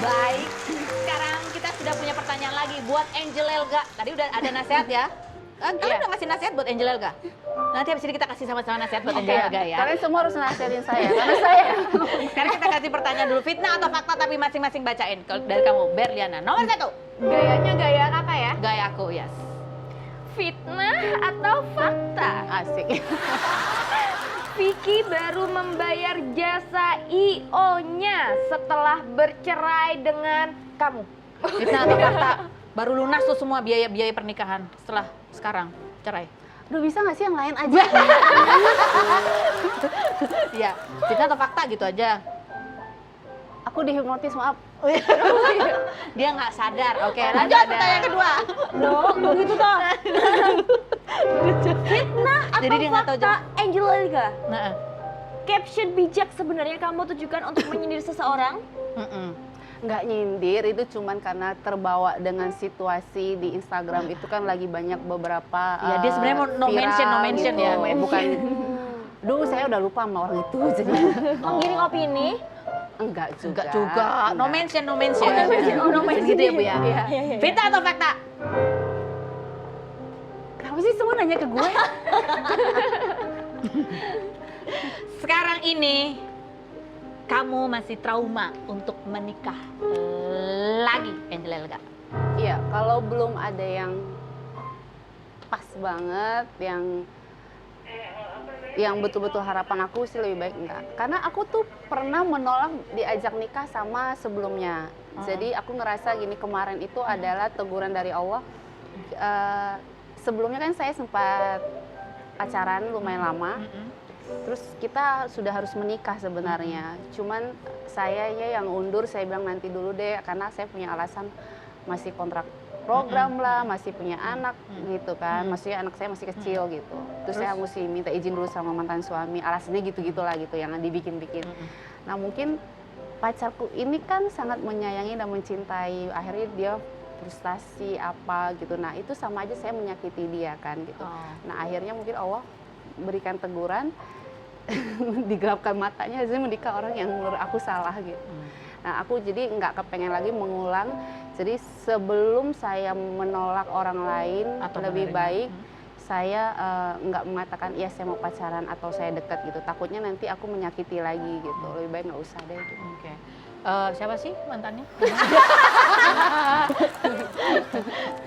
Baik, sekarang kita sudah punya pertanyaan lagi buat Angel Elga. Tadi udah ada nasihat ya? Kalian udah ngasih nasihat buat Angel Elga? Nanti habis ini kita kasih sama-sama nasihat buat Angel Elga ya. Kalian semua harus nasihatin saya, karena saya. Sekarang kita kasih pertanyaan dulu, fitnah atau fakta, tapi masing-masing bacain. Kalau dari kamu, Berliana, nomor 1. Gayanya gaya kakak ya? Gaya aku, yes. Fitnah atau fakta? Asik. Vicky baru membayar jasa IO-nya setelah bercerai dengan kamu. Fitnah atau fakta? Baru lunas tuh semua biaya-biaya pernikahan setelah sekarang cerai. Duh, bisa nggak sih yang lain aja? Iya, fitnah atau fakta gitu aja. Aku dihipnotis, maaf. Dia nggak sadar. Oke, lanjut pertanyaan kedua. Loh, begitu toh. Fitnah atau Jadi dia nggak tahu fakta, Angel Elga? Nah, Caption bijak sebenarnya kamu tujukan untuk menyindir seseorang? Nggak nyindir, itu cuman karena terbawa dengan situasi di Instagram itu kan lagi banyak beberapa ya dia sebenarnya mau no viral mention gitu. ya. Bukan. Duh, saya udah lupa sama orang itu. Jadi Menggiring opini? enggak juga. Enggak juga. No mention, no mention. Oh, no mention. Oh, no mention. Gitu ya, Bu ya. Iya. Fitnah atau fakta? Kenapa sih semua nanya ke gue? Sekarang ini kamu masih trauma untuk menikah lagi, Angel Elga. Iya, kalau belum ada yang pas banget, yang betul-betul harapan aku sih lebih baik enggak. Karena aku tuh pernah menolak diajak nikah sama sebelumnya. Jadi aku ngerasa gini, kemarin itu adalah teguran dari Allah. Sebelumnya kan saya sempat pacaran lumayan lama. Terus kita sudah harus menikah sebenarnya. Cuman sayanya yang undur, saya bilang nanti dulu deh karena saya punya alasan masih kontrak program lah, masih punya anak gitu kan, masih anak saya masih kecil gitu. Terus saya mesti minta izin dulu sama mantan suami, alasannya gitu-gitulah gitu yang dibikin-bikin. Nah mungkin pacarku ini kan sangat menyayangi dan mencintai, akhirnya dia frustasi apa gitu. Nah itu sama aja saya menyakiti dia kan gitu. Nah akhirnya mungkin Allah berikan teguran, digelapkan matanya, saya menikah orang yang menurut aku salah gitu. Nah aku jadi nggak kepengen lagi mengulang. Jadi sebelum saya menolak orang lain, Atau lebih menerima. baik saya nggak mengatakan iya saya mau pacaran atau saya dekat gitu. Takutnya nanti aku menyakiti lagi gitu. Lebih baik nggak usah deh. Gitu. Oke. Siapa sih mantannya?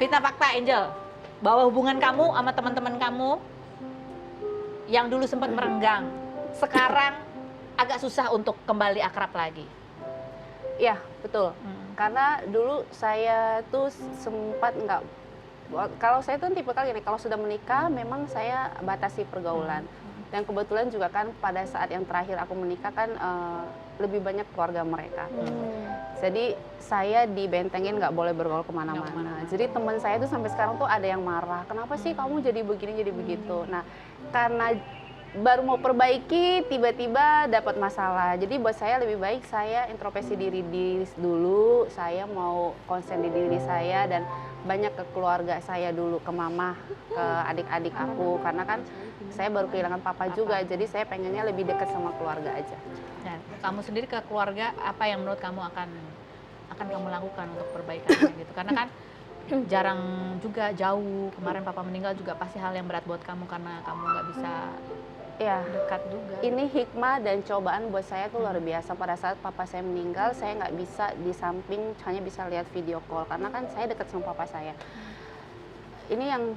Fitnah fakta, Angel. Bahwa hubungan kamu sama teman-teman kamu yang dulu sempat merenggang, sekarang agak susah untuk kembali akrab lagi. Iya betul. Karena dulu saya tuh sempat nggak, kalau saya tuh tipe kali gini, kalau sudah menikah memang saya batasi pergaulan. Dan kebetulan juga kan pada saat yang terakhir aku menikah kan lebih banyak keluarga mereka. Jadi saya dibentengin nggak boleh bergaul kemana-mana. Jadi teman saya tuh sampai sekarang tuh ada yang marah, kenapa sih kamu jadi begini jadi begitu. Nah karena baru mau perbaiki tiba-tiba dapat masalah. Jadi buat saya lebih baik saya introspeksi diri dulu, saya mau konsen di diri saya dan banyak ke keluarga saya dulu, ke mama, ke adik-adik aku, karena kan saya baru kehilangan papa juga, jadi saya pengennya lebih dekat sama keluarga aja. Nah, kamu sendiri ke keluarga apa yang menurut kamu akan kamu lakukan untuk perbaikannya gitu? Karena kan jarang juga jauh, kemarin papa meninggal juga pasti hal yang berat buat kamu karena kamu nggak bisa Ya, dekat juga. ini hikmah dan cobaan buat saya tuh luar biasa. Pada saat papa saya meninggal, saya nggak bisa di samping hanya bisa lihat video call karena kan saya dekat sama papa saya. Ini yang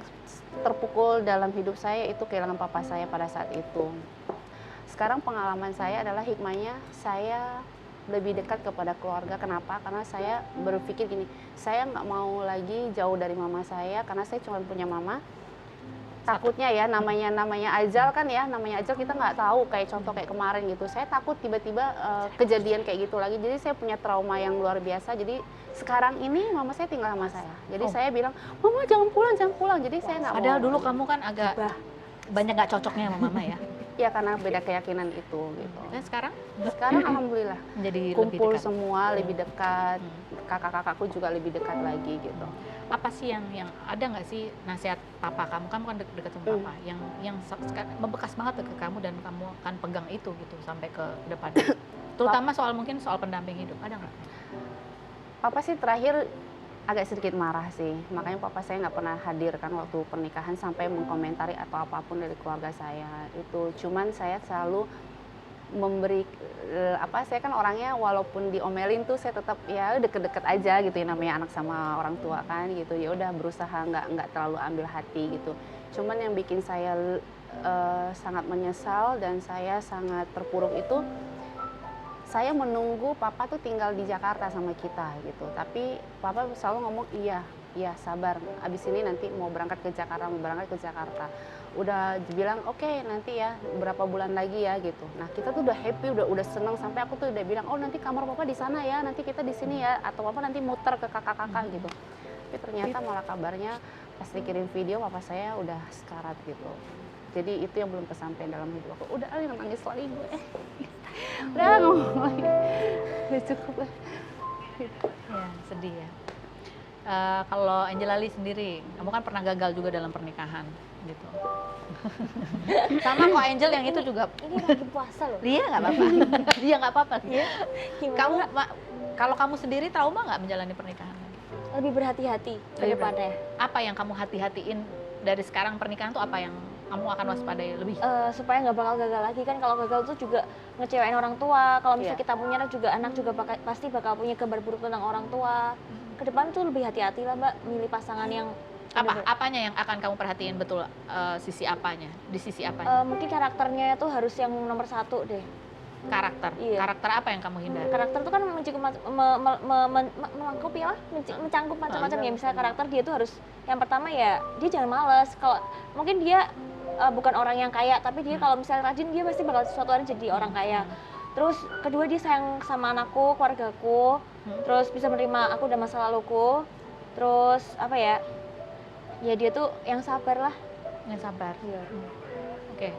terpukul dalam hidup saya itu kehilangan papa saya pada saat itu. Sekarang pengalaman saya adalah hikmahnya saya lebih dekat kepada keluarga. Kenapa? Karena saya berpikir gini, saya nggak mau lagi jauh dari mama saya karena saya cuma punya mama. Takutnya ya namanya ajal kan ya, namanya ajal kita nggak tahu, kayak contoh kayak kemarin gitu. Saya takut tiba-tiba kejadian kayak gitu lagi. Jadi saya punya trauma yang luar biasa. Jadi sekarang ini mama saya tinggal sama saya. Jadi saya bilang, mama jangan pulang. Jadi saya nggak mau. Padahal dulu kamu kan agak banyak nggak cocoknya sama mama ya. Ya karena beda keyakinan itu gitu. Dan sekarang Sekarang alhamdulillah menjadi lebih kumpul dekat. semua lebih dekat. kakak-kakakku juga lebih dekat lagi gitu. Apa sih yang ada nggak sih nasihat papa kamu? Kamu kan dekat sama papa, yang membekas banget ke kamu dan kamu akan pegang itu gitu sampai ke depannya. Terutama soal mungkin soal pendamping hidup, ada nggak? Papa sih terakhir agak sedikit marah sih, makanya papa saya nggak pernah hadir kan waktu pernikahan sampai mengkomentari atau apapun dari keluarga saya itu. Cuman saya selalu memberi saya kan orangnya walaupun diomelin tuh saya tetap ya deket-deket aja gitu ya, namanya anak sama orang tua kan gitu, ya udah berusaha nggak terlalu ambil hati gitu. Cuman yang bikin saya sangat menyesal dan saya sangat terpuruk itu, saya menunggu papa tuh tinggal di Jakarta sama kita gitu, tapi papa selalu ngomong iya sabar, abis ini nanti mau berangkat ke Jakarta, udah bilang oke, nanti ya berapa bulan lagi ya gitu. Nah kita tuh udah happy, udah seneng, sampai aku tuh udah bilang oh nanti kamar papa di sana ya, nanti kita di sini ya, atau papa nanti muter ke kakak-kakak gitu. Tapi ternyata malah kabarnya pas dikirim video papa saya udah sekarat gitu. Jadi itu yang belum kesampaian dalam hidup aku. Udah nangis lagi gue. Udah ngomong lagi. Udah cukup lah. Ya, sedih ya. Kalau Angela Lee sendiri, kamu kan pernah gagal juga dalam pernikahan gitu. Sama kok Angel yang itu juga. Ini lagi puasa loh. Dia nggak apa-apa. Dia nggak apa-apa. Gimana? Kamu kalau kamu sendiri trauma nggak menjalani pernikahan lagi? Lebih berhati-hati ke depannya. Apa yang kamu hati-hatiin dari sekarang pernikahan tuh, apa yang kamu akan waspadai lebih? Supaya nggak bakal gagal lagi kan. Kalau gagal tuh juga ngecewain orang tua. Kalau misalnya kita punya anak juga pasti bakal punya kabar buruk tentang orang tua. Ke depan tuh lebih hati-hati lah Mbak, milih pasangan yang Apanya yang akan kamu perhatiin betul, sisi apanya? Di sisi apanya? mungkin karakternya itu harus yang nomor satu deh. Karakter. Iya. Karakter apa yang kamu hindari? Karakter itu kan melengkapi lah, mencangkup macam-macam ya. Misalnya karakter dia tuh harus, yang pertama ya dia jangan malas. Kalau mungkin dia bukan orang yang kaya, tapi dia kalau misalnya rajin, dia pasti bakal suatu hari jadi orang kaya. Terus kedua, dia sayang sama anakku, keluargaku, terus bisa menerima aku dan masa laluku. Terus apa ya, ya dia tuh yang sabar lah. Yang sabar. Iya. Oke.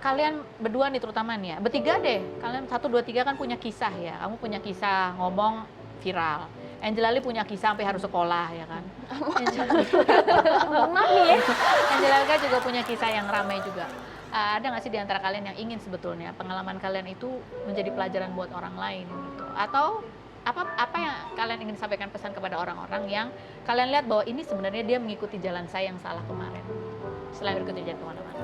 Kalian berdua nih terutama nih ya, bertiga deh, kalian 1, 2, 3 kan punya kisah ya. Kamu punya kisah ngomong viral, Angela Lee punya kisah sampai harus sekolah ya kan. Mami ya. Angela Lee juga punya kisah yang ramai juga. Ada nggak sih di antara kalian yang ingin sebetulnya pengalaman kalian itu menjadi pelajaran buat orang lain gitu? Atau apa yang kalian ingin sampaikan pesan kepada orang-orang yang kalian lihat bahwa ini sebenarnya dia mengikuti jalan saya yang salah kemarin, selain berikut jalan kemana-mana?